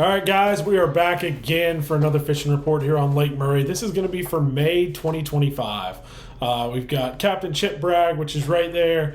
All right, guys, we are back again for another fishing report here on Lake Murray. This is going to be for May 2025. We've got Captain Bragg, which is right there,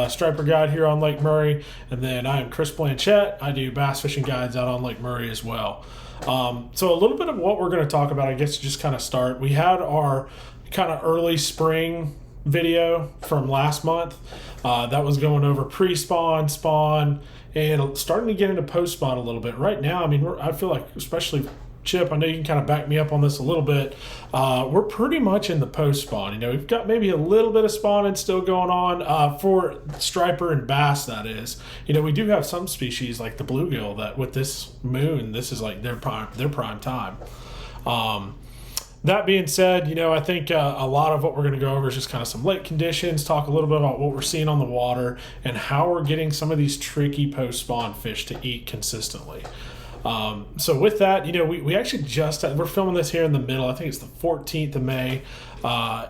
striper guide here on Lake Murray, and then I am Chris Blanchette. I do bass fishing guides out on Lake Murray as well. So a little bit of what we're going to talk about, I guess, to just kind of start. We had our kind of early spring video from last month that was going over pre-spawn, spawn, and starting to get into post-spawn a little bit. Right now, I mean, I feel like, especially Chip, I know you can kind of back me up on this a little bit. We're pretty much in the post-spawn. You know, we've got maybe a little bit of spawning still going on for striper and bass, that is. You know, we do have some species like the bluegill that with this moon, this is like their prime time. That being said, you know, I think a lot of what we're going to go over is just kind of some lake conditions, talk a little bit about what we're seeing on the water, and how we're getting some of these tricky post-spawn fish to eat consistently. So with that, you know, we actually we're filming this here in the middle. I think it's the 14th of May.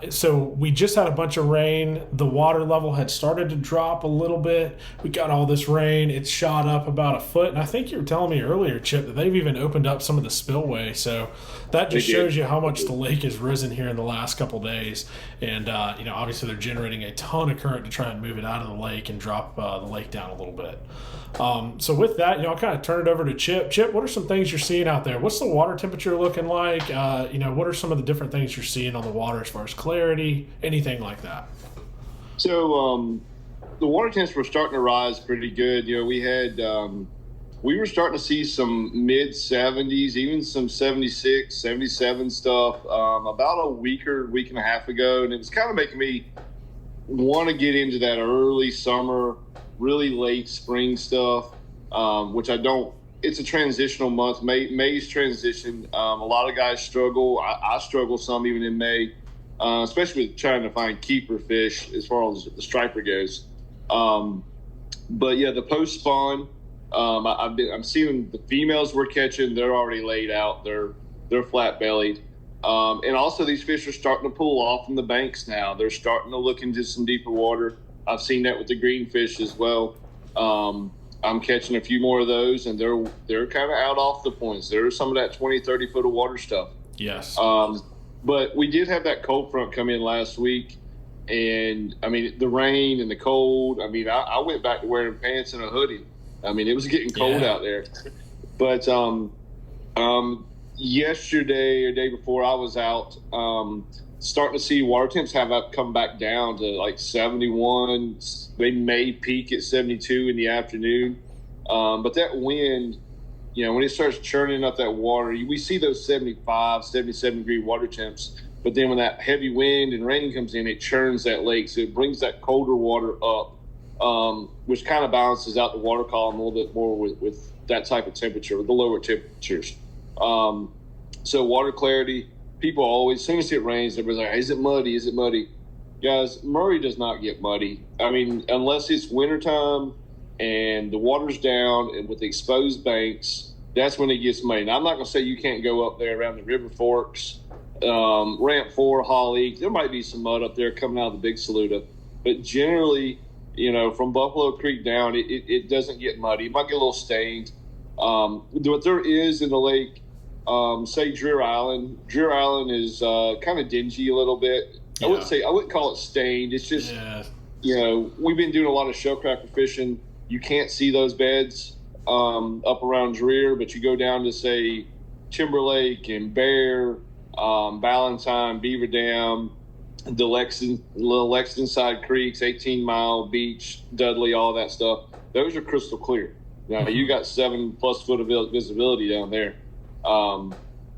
So we just had a bunch of rain. The water level had started to drop a little bit. We got all this rain. It shot up about a foot. And I think you were telling me earlier, Chip, that they've even opened up some of the spillway. So that just shows you how much the lake has risen here in the last couple days. And, you know, obviously they're generating a ton of current to try and move it out of the lake and drop the lake down a little bit. So with that, you know, I'll kind of turn it over to Chip. Chip, what are some things you're seeing out there? What's the water temperature looking like? You know, what are some of the different things you're seeing on the water as far as clarity, anything like that? So the water temps were starting to rise pretty good. You know, we were starting to see some mid 70s, even some 76, 77 stuff about a week and a half ago. And it was kind of making me want to get into that early summer, really late spring stuff, which I don't. It's a transitional month. May's transition. A lot of guys struggle. I struggle some even in May, especially with trying to find keeper fish as far as the striper goes. But yeah, the post spawn. I'm seeing the females we're catching. They're already laid out. They're flat bellied. And also these fish are starting to pull off from the banks now. They're starting to look into some deeper water. I've seen that with the green fish as well. I'm catching a few more of those, and they're kind of out off the points. There's some of that 20, 30 foot of water stuff. Yes. But we did have that cold front come in last week, and I mean the rain and the cold. I mean I went back to wearing pants and a hoodie. I mean it was getting cold out there. But yesterday or day before I was out, starting to see water temps have come back down to like 71. They may peak at 72 in the afternoon. But that wind, you know, when it starts churning up that water, we see those 75, 77 degree water temps. But then when that heavy wind and rain comes in, it churns that lake. So it brings that colder water up, which kind of balances out the water column a little bit more with that type of temperature, with the lower temperatures. So water clarity, people always, as soon as it rains, everybody's like, is it muddy? Is it muddy? Guys, Murray does not get muddy. I mean, unless it's wintertime and the water's down and with the exposed banks, that's when it gets muddy. Now, I'm not going to say you can't go up there around the river forks, Ramp 4, Holly. There might be some mud up there coming out of the Big Saluda. But generally, you know, from Buffalo Creek down, it doesn't get muddy. It might get a little stained. What there is in the lake, say Dreer Island. Dreer Island is kind of dingy a little bit. Yeah. I wouldn't call it stained. It's just, you know, we've been doing a lot of shellcracker fishing. You can't see those beds up around Dreer, but you go down to say Timberlake and Bear, Valentine, Beaver Dam, the little Lexington side creeks, 18 Mile Beach, Dudley, all that stuff. Those are crystal clear. Now you got 7+ foot of visibility down there.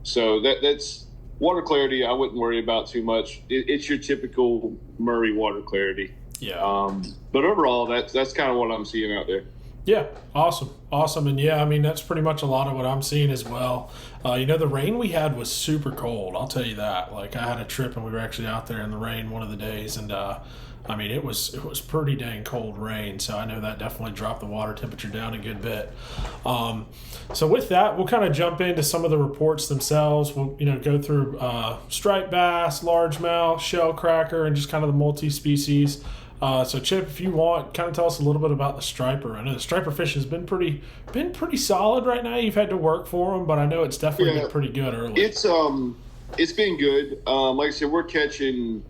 So that's water clarity. I wouldn't worry about too much. It's your typical Murray water clarity. Yeah. But overall, that's kind of what I'm seeing out there. Yeah. Awesome. And yeah, I mean, that's pretty much a lot of what I'm seeing as well. You know, the rain we had was super cold. I'll tell you that. Like I had a trip and we were actually out there in the rain one of the days, and I mean, it was pretty dang cold rain, so I know that definitely dropped the water temperature down a good bit. So with that, we'll kind of jump into some of the reports themselves. We'll, you know, go through striped bass, largemouth, shellcracker, and just kind of the multi-species. So Chip, if you want, kind of tell us a little bit about the striper. I know the striper fish has been pretty solid right now. You've had to work for them, but I know it's definitely been pretty good early. It's been good. Like I said, we're catching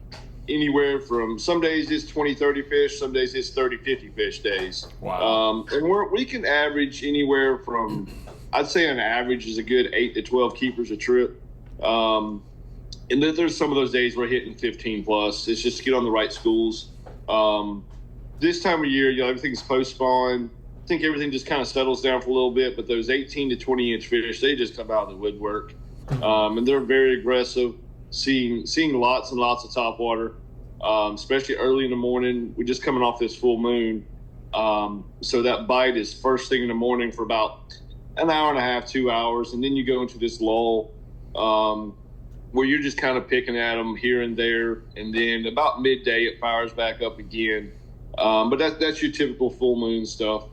anywhere from some days it's 20, 30 fish, some days it's 30, 50 fish days. Wow. And we can average anywhere from, I'd say an average is a good 8 to 12 keepers a trip. And then there's some of those days we're hitting 15 plus. It's just to get on the right schools. This time of year, everything's post-spawn. I think everything just kind of settles down for a little bit, but those 18 to 20-inch fish, they just come out of the woodwork. And they're very aggressive, seeing lots and lots of topwater, especially early in the morning. We're just coming off this full moon. So that bite is first thing in the morning for about an hour and a half, 2 hours. And then you go into this lull where you're just kind of picking at them here and there. And then about midday, it fires back up again. But that's your typical full moon stuff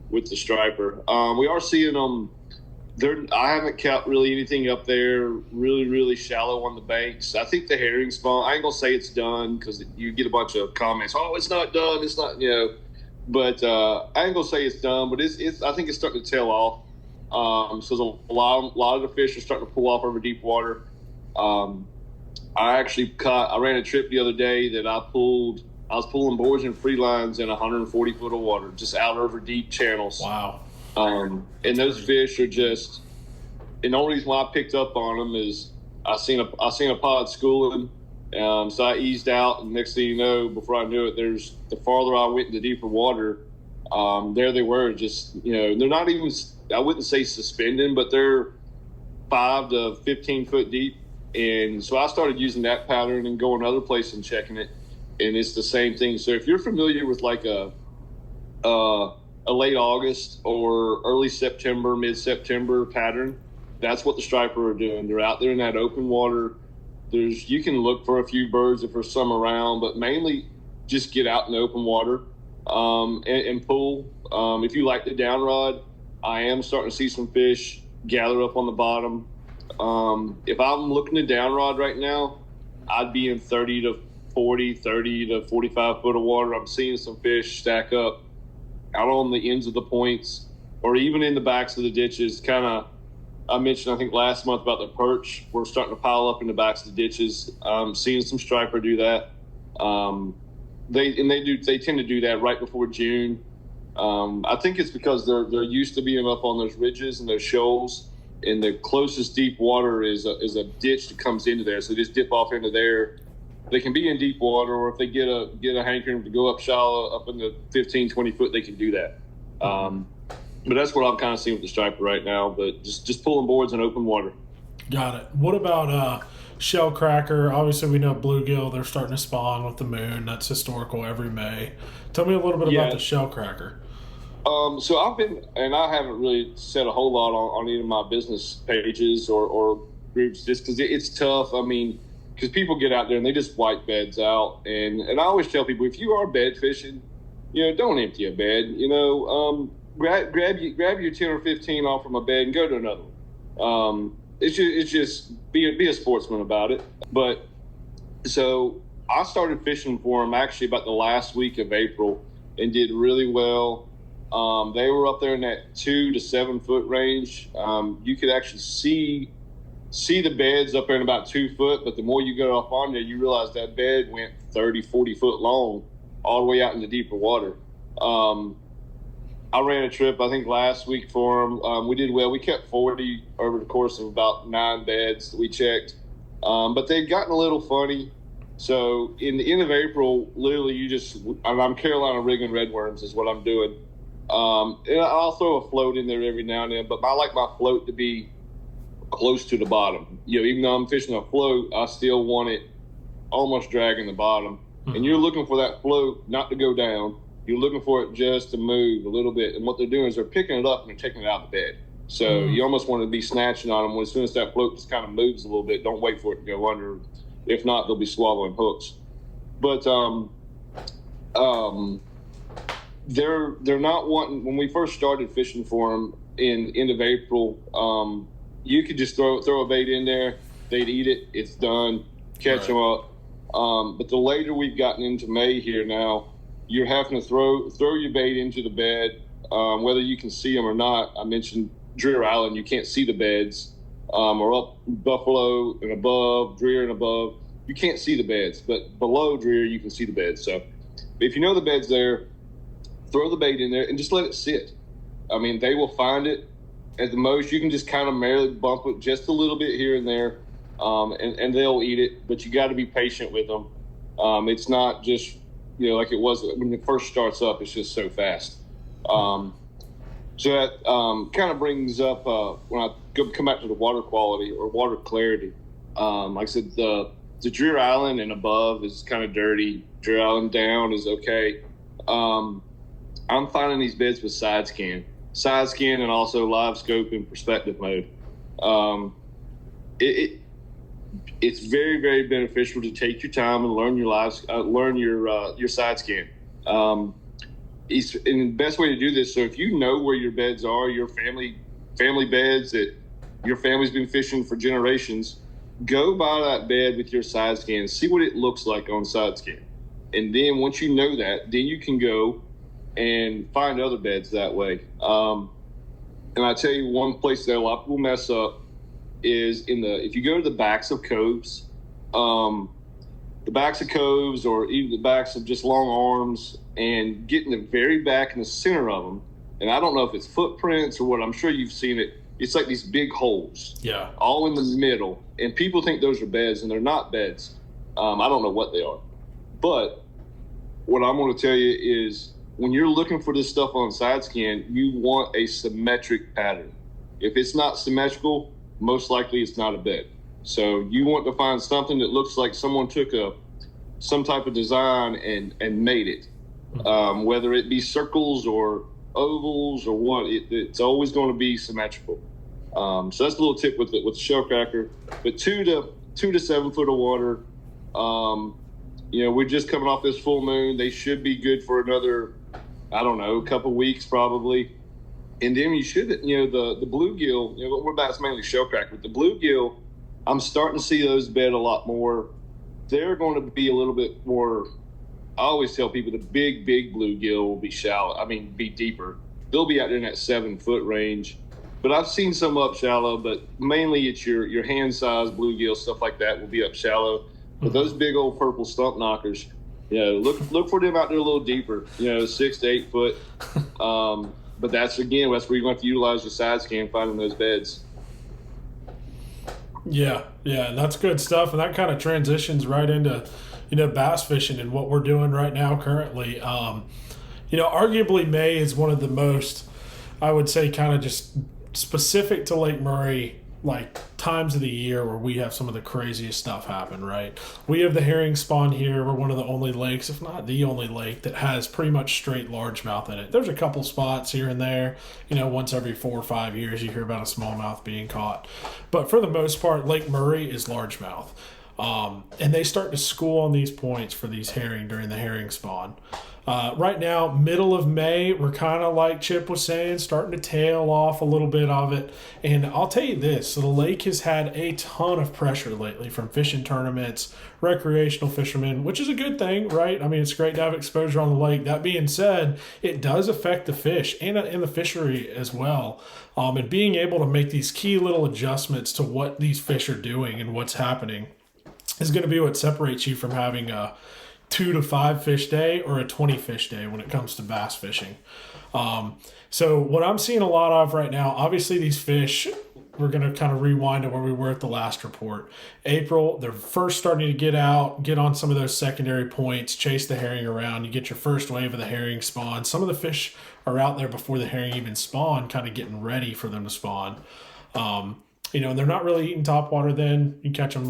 with the striper. We are seeing them. I haven't kept really anything up there really, really shallow on the banks. I think the herring spawn, I ain't going to say it's done because you get a bunch of comments, oh, it's not done, it's not, But I ain't going to say it's done, but I think it's starting to tail off. So there's a lot of the fish are starting to pull off over deep water. I ran a trip the other day that I was pulling boards and free lines in 140 foot of water, just out over deep channels. Wow. And those fish are just, and the only reason why I picked up on them is I seen a pod schooling. So I eased out, and next thing you know, before I knew it, the farther I went into deeper water, there they were, just, they're not even, I wouldn't say suspending, but they're 5 to 15 foot deep. And so I started using that pattern and going other places and checking it. And it's the same thing. So if you're familiar with like a late August or early September, mid-September pattern, that's what the striper are doing. They're out there in that open water. You can look for a few birds if there's some around, but mainly just get out in the open water and pull. If you like the down rod, I am starting to see some fish gather up on the bottom. If I'm looking to down rod right now, I'd be in 30 to 40, 30 to 45 foot of water. I'm seeing some fish stack up out on the ends of the points or even in the backs of the ditches. I mentioned, I think last month about the perch. We're starting to pile up in the backs of the ditches. Seeing some striper do that. They tend to do that right before June. I think it's because they're used to being up on those ridges and those shoals, and the closest deep water is a ditch that comes into there. So they just dip off into there. They can be in deep water, or if they get a hankering to go up shallow, up in the 15, 20 foot, they can do that. But that's what I'm kind of seeing with the striper right now. But just pulling boards in open water. Got it. What about Shellcracker? Obviously, we know bluegill. They're starting to spawn with the moon. That's historical every May. Tell me a little bit about the Shellcracker. So I haven't really said a whole lot on any of my business pages or groups, just because it's tough. I mean, because people get out there and they just wipe beds out. And I always tell people, if you are bed fishing, don't empty a bed. Grab your 10 or 15 off from a bed and go to another one. It's just be a sportsman about it. But so I started fishing for them actually about the last week of April and did really well. They were up there in that 2 to 7 foot range. You could actually see the beds up there in about 2 foot, but the more you go up on there, you realize that bed went 30, 40 foot long all the way out into deeper water. I ran a trip, I think, last week for them. We did well. We kept 40 over the course of about 9 beds that we checked. But they've gotten a little funny. So in the end of April, literally I'm Carolina rigging redworms is what I'm doing. And I'll throw a float in there every now and then, but I like my float to be close to the bottom. Even though I'm fishing a float, I still want it almost dragging the bottom. Mm-hmm. And you're looking for that float not to go down. You're looking for it just to move a little bit. And what they're doing is they're picking it up and they're taking it out of the bed. So you almost want to be snatching on them as soon as that float just kind of moves a little bit. Don't wait for it to go under. If not, they'll be swallowing hooks. But they're not wanting. When we first started fishing for them in end of April, you could just throw a bait in there. They'd eat it. It's done. Catch them up. But the later we've gotten into May here now, you're having to throw your bait into the bed, whether you can see them or not. I mentioned Dreer Island, you can't see the beds, or up Buffalo and above, Dreer and above. You can't see the beds, but below Dreer, you can see the beds. So if you know the bed's there, throw the bait in there and just let it sit. I mean, they will find it. At the most, you can just kind of merely bump it just a little bit here and there, and they'll eat it. But you got to be patient with them. It's not just, like it was when it first starts up. It's just so fast. So that kind of brings up when I come back to the water quality or water clarity. Like I said, the Dreer Island and above is kind of dirty. Dreer Island down is okay. I'm finding these beds with side scan and also live scope and perspective mode. It's very, very beneficial to take your time and learn your side scan. And the best way to do this, so if you know where your beds are, your family beds that your family's been fishing for generations, go by that bed with your side scan, see what it looks like on side scan. And then once you know that, then you can go and find other beds that way. And I tell you, one place that a lot of people mess up is if you go to the backs of coves, or even the backs of just long arms, and get in the very back in the center of them. And I don't know if it's footprints or what. I'm sure you've seen it. It's like these big holes, all in the middle. And people think those are beds, and they're not beds. I don't know what they are. But what I'm going to tell you is, when you're looking for this stuff on side scan, you want a symmetric pattern. If it's not symmetrical, most likely it's not a bed. So you want to find something that looks like someone took some type of design and made it. Whether it be circles or ovals or what, it's always going to be symmetrical. So that's a little tip with the Shellcracker. But 2 to 7 foot of water. We're just coming off this full moon. They should be good for another, I don't know, a couple weeks probably. And then you should, the bluegill, we're back mainly Shellcracker. But the bluegill, I'm starting to see those bed a lot more. They're going to be a little bit more. I always tell people the big bluegill will be shallow. Be deeper. They'll be out there in that 7 foot range. But I've seen some up shallow, but mainly it's your hand size bluegill, stuff like that will be up shallow. But those big old purple stump knockers, look for them out there a little deeper, 6 to 8 foot. But that's where you're going to have to utilize your side scan finding those beds. Yeah, and that's good stuff. And that kind of transitions right into, bass fishing and what we're doing right now currently. Arguably May is one of the most, I would say, kind of just specific to Lake Murray, like times of the year where we have some of the craziest stuff happen, right? We have the herring spawn here. We're one of the only lakes, if not the only lake, that has pretty much straight largemouth in it. There's a couple spots here and there, once every 4 or 5 years you hear about a smallmouth being caught. But for the most part, Lake Murray is largemouth. And they start to school on these points for these herring during the herring spawn. Right now, middle of May, we're kind of like Chip was saying, starting to tail off a little bit of it. And I'll tell you this, so the lake has had a ton of pressure lately from fishing tournaments, recreational fishermen, which is a good thing, right? It's great to have exposure on the lake. That being said, it does affect the fish and the fishery as well. And being able to make these key little adjustments to what these fish are doing and what's happening is going to be what separates you from having a 2 to 5 fish day or a 20 fish day when it comes to bass fishing. So what I'm seeing a lot of right now, obviously these fish, we're going to kind of rewind to where we were at the last report. April, they're first starting to get out, get on some of those secondary points, chase the herring around. You get your first wave of the herring spawn. Some of the fish are out there before the herring even spawn, kind of getting ready for them to spawn. And they're not really eating topwater then. You catch them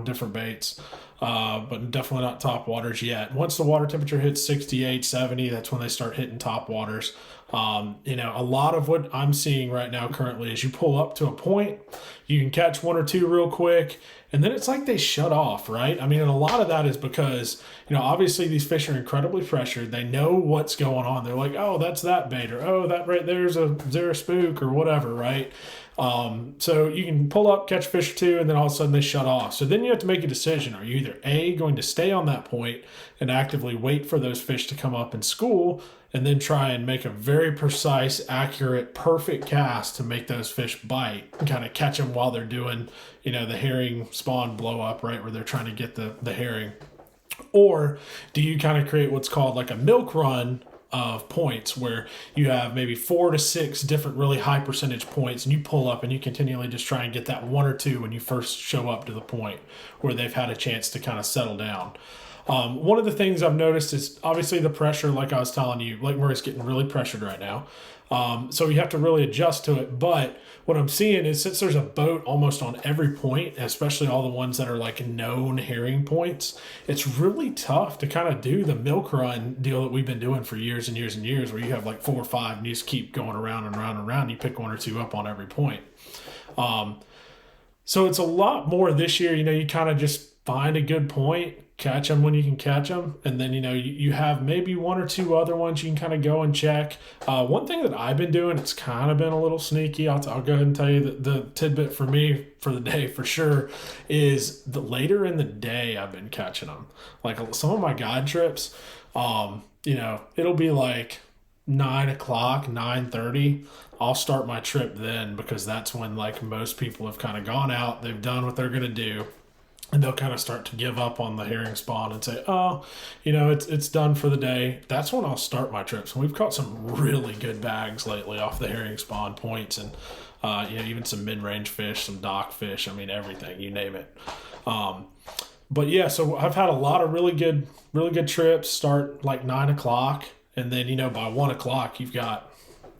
different baits, but definitely not topwaters yet. Once the water temperature hits 68, 70, that's when they start hitting topwaters. A lot of what I'm seeing right now currently is you pull up to a point, you can catch 1 or 2 real quick, and then it's like they shut off, right? And a lot of that is because, obviously these fish are incredibly pressured. They know what's going on. They're like, oh, that's that bait, or oh, that right there's a spook or whatever, right? So you can pull up, catch a fish or two, and then all of a sudden they shut off. So then you have to make a decision. Are you either A, going to stay on that point and actively wait for those fish to come up in school, and then try and make a very precise, accurate, perfect cast to make those fish bite and kind of catch them while they're doing, the herring spawn blow up, right, where they're trying to get the herring? Or do you kind of create what's called like a milk run of points, where you have maybe 4 to 6 different really high percentage points, and you pull up and you continually just try and get that 1 or 2 when you first show up to the point where they've had a chance to kind of settle down. One of the things I've noticed is obviously the pressure, like I was telling you, Lake Murray's getting really pressured right now. So you have to really adjust to it. But what I'm seeing is, since there's a boat almost on every point, especially all the ones that are like known herring points, it's really tough to kind of do the milk run deal that we've been doing for years and years and years, where you have like 4 or 5 and you just keep going around and around and around. You pick 1 or 2 up on every point. So it's a lot more this year. You kind of just find a good point, catch them when you can catch them, and then you have maybe 1 or 2 other ones you can kind of go and check. One thing that I've been doing, it's kind of been a little sneaky. I'll go ahead and tell you that the tidbit for me for the day for sure is the later in the day I've been catching them. Like some of my guide trips, it'll be like 9 o'clock, 9:30. I'll start my trip then, because that's when like most people have kind of gone out, they've done what they're going to do, and they'll kind of start to give up on the herring spawn and say, it's done for the day. That's when I'll start my trips. And we've caught some really good bags lately off the herring spawn points, and even some mid-range fish, some dock fish. I mean, everything, you name it. But yeah, so I've had a lot of really good trips start like 9 o'clock. And then, by 1 o'clock, you've got,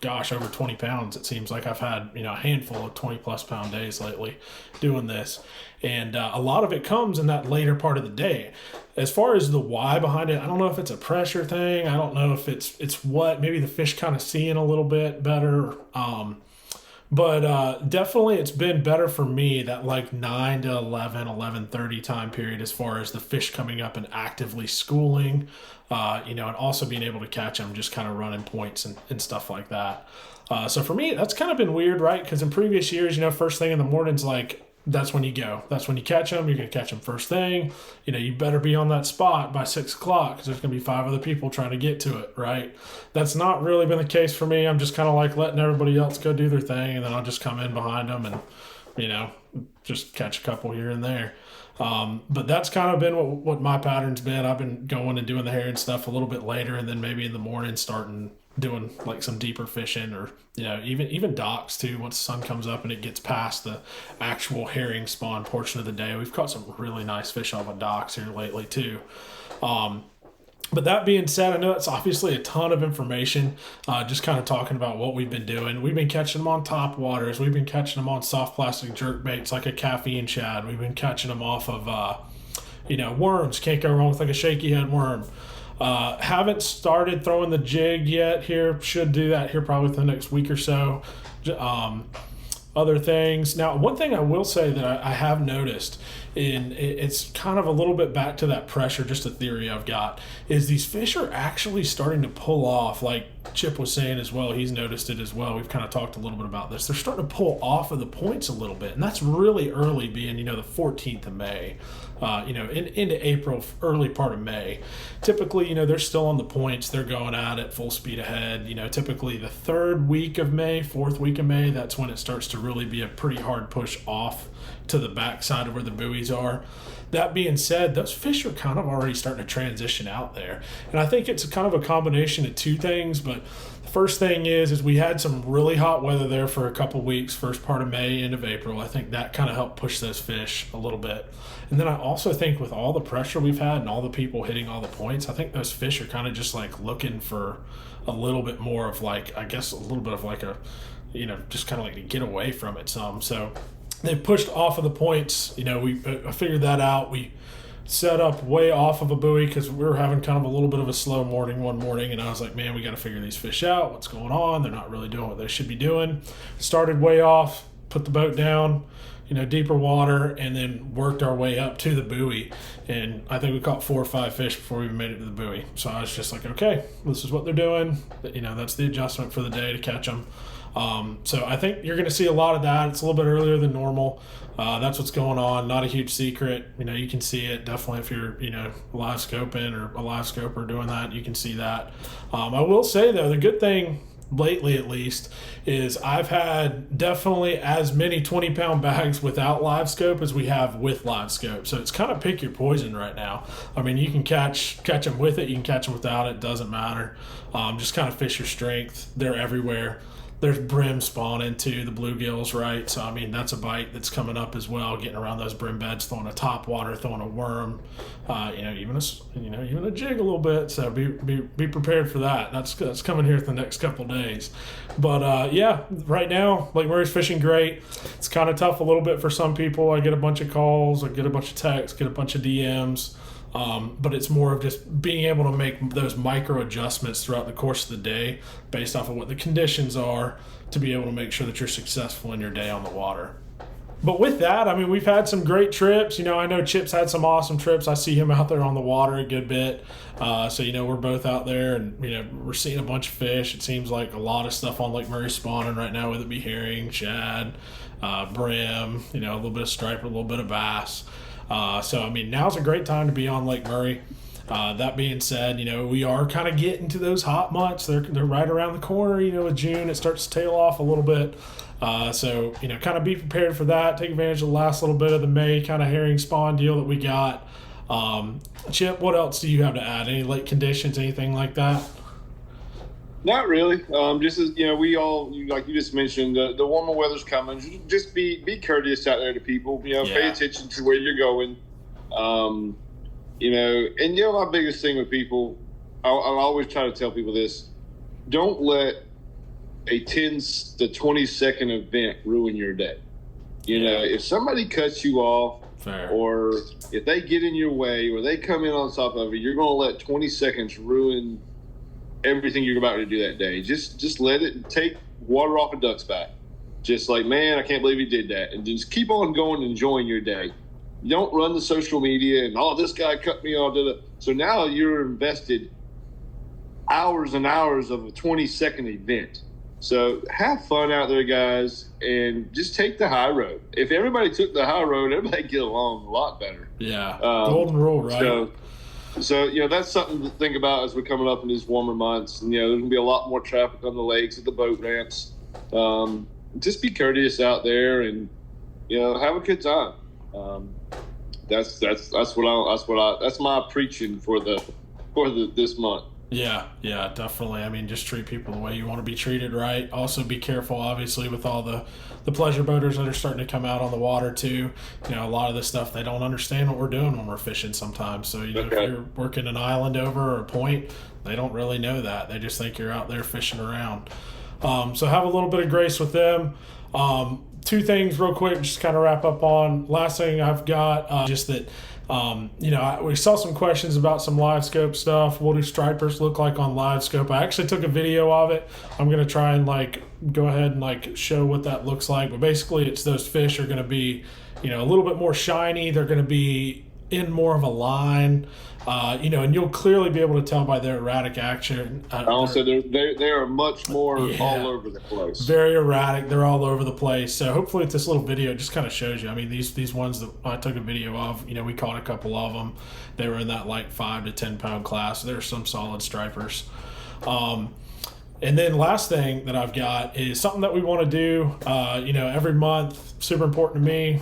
over 20 pounds. It seems like I've had, a handful of 20-plus pound days lately doing this. And a lot of it comes in that later part of the day. As far as the why behind it, I don't know if it's a pressure thing. I don't know if it's what, maybe the fish kind of seeing a little bit better. But definitely it's been better for me, that like 9 to 11:30 time period, as far as the fish coming up and actively schooling, and also being able to catch them, just kind of running points and stuff like that. So for me, that's kind of been weird, right? Because in previous years, first thing in the morning's like, that's when you go. That's when you catch them. You're going to catch them first thing. You better be on that spot by 6 o'clock, because there's going to be 5 other people trying to get to it, right? That's not really been the case for me. I'm just kind of like letting everybody else go do their thing, and then I'll just come in behind them and, just catch a couple here and there. But that's kind of been what my pattern's been. I've been going and doing the herring stuff a little bit later, and then maybe in the morning starting doing like some deeper fishing, or even docks too. Once the sun comes up and it gets past the actual herring spawn portion of the day, we've caught some really nice fish on the docks here lately too. But that being said, I know it's obviously a ton of information, just kind of talking about what we've been doing. We've been catching them on top waters. We've been catching them on soft plastic jerk baits like a Caffeine Shad. We've been catching them off of worms. Can't go wrong with like a shaky head worm. Haven't started throwing the jig yet here. Should do that here probably within the next week or so. Other things. Now, one thing I will say that I have noticed, and it's kind of a little bit back to that pressure, just a theory I've got, is these fish are actually starting to pull off, like Chip was saying as well. He's noticed it as well. We've kind of talked a little bit about this. They're starting to pull off of the points a little bit, and that's really early, being, the 14th of May. Into April, early part of May. Typically, they're still on the points. They're going at it full speed ahead. Typically the 3rd week of May, 4th week of May, that's when it starts to really be a pretty hard push off to the backside of where the buoys are. That being said, those fish are kind of already starting to transition out there. And I think it's kind of a combination of 2 things, but the first thing is we had some really hot weather there for a couple weeks, first part of May, end of April. I think that kind of helped push those fish a little bit. And then I also think with all the pressure we've had and all the people hitting all the points, I think those fish are kind of just like looking for a little bit more of like, I guess a little bit of like a, just kind of like to get away from it some. So they pushed off of the points. I figured that out. We set up way off of a buoy because we were having kind of a little bit of a slow morning one morning, and I was like, man, we got to figure these fish out. What's going on? They're not really doing what they should be doing. Started way off, put the boat down, deeper water, and then worked our way up to the buoy. And I think we caught 4 or 5 fish before we even made it to the buoy. So I was just like, okay, this is what they're doing. That's the adjustment for the day to catch them. So I think you're going to see a lot of that. It's a little bit earlier than normal. That's what's going on. Not a huge secret. You can see it definitely if you're, live scoping or a live scoper doing that. You can see that. I will say though, the good thing lately at least is I've had definitely as many 20-pound bags without live scope as we have with live scope. So it's kind of pick your poison right now. I mean, you can catch them with it, you can catch them without it, doesn't matter. Just kind of fish your strength. They're everywhere. There's brim spawning too, the bluegills, right? So I mean, that's a bite that's coming up as well. Getting around those brim beds, throwing a top water, throwing a worm, even a jig a little bit. So be prepared for that. That's coming here in the next couple of days. But right now, Lake Murray's fishing great. It's kind of tough a little bit for some people. I get a bunch of calls, I get a bunch of texts, get a bunch of DMs. But it's more of just being able to make those micro adjustments throughout the course of the day based off of what the conditions are to be able to make sure that you're successful in your day on the water. But with that, I mean, we've had some great trips. I know Chip's had some awesome trips. I see him out there on the water a good bit. So we're both out there and, we're seeing a bunch of fish. It seems like a lot of stuff on Lake Murray spawning right now, whether it be herring, shad, brim, a little bit of striper, a little bit of bass. So, I mean, now's a great time to be on Lake Murray. That being said, we are kind of getting to those hot months. They're right around the corner. With June, it starts to tail off a little bit. So, kind of be prepared for that. Take advantage of the last little bit of the May kind of herring spawn deal that we got. Chip, what else do you have to add? Any lake conditions, anything like that? Not really. Just as we all, like you just mentioned, the warmer weather's coming. Just be courteous out there to people. Pay attention to where you're going. And my biggest thing with people, I always try to tell people this: don't let a 10 to 20 second event ruin your day. If somebody cuts you off, fair, or if they get in your way, or they come in on top of it, you're going to let 20 seconds ruin everything you're about to do that day. Just let it take water off a duck's back. Just like, man, I can't believe he did that. And just keep on going and enjoying your day. You don't run the social media and, this guy cut me off. So now you're invested hours and hours of a 20-second event. So have fun out there, guys, and just take the high road. If everybody took the high road, everybody get along a lot better. Yeah, golden rule, right? So that's something to think about as we're coming up in these warmer months. And, there's going to be a lot more traffic on the lakes, at the boat ramps. Just be courteous out there and, have a good time. That's my preaching for this month. Yeah, definitely. I mean, just treat people the way you want to be treated, right? Also be careful, obviously, with all the pleasure boaters that are starting to come out on the water, too. A lot of this stuff, they don't understand what we're doing when we're fishing sometimes. So, if you're working an island over or a point, they don't really know that. They just think you're out there fishing around. So have a little bit of grace with them. Two things real quick, just kind of wrap up on. Last thing I've got, just that, we saw some questions about some live scope stuff. What do stripers look like on live scope? I actually took a video of it. I'm going to try and go ahead and show what that looks like. But basically it's those fish are going to be, a little bit more shiny. They're going to be in more of a line. And you'll clearly be able to tell by their erratic action. Also, they are much more all over the place. Very erratic. They're all over the place. So hopefully this little video just kind of shows you. I mean, these ones that I took a video of, we caught a couple of them. They were in that 5 to 10 pound class. There's some solid stripers. And then last thing that I've got is something that we want to do, every month, super important to me,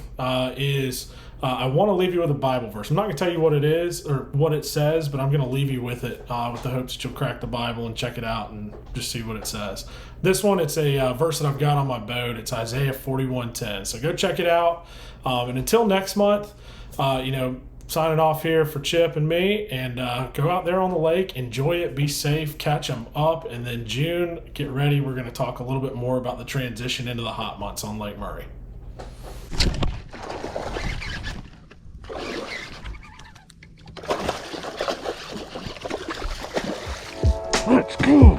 is I want to leave you with a Bible verse. I'm not going to tell you what it is or what it says, but I'm going to leave you with it with the hopes that you'll crack the Bible and check it out and just see what it says. This one, it's a verse that I've got on my boat. It's Isaiah 41:10. So go check it out. And until next month, signing off here for Chip and me, and go out there on the lake, enjoy it, be safe, catch them up, and then June, get ready. We're going to talk a little bit more about the transition into the hot months on Lake Murray. Let's go!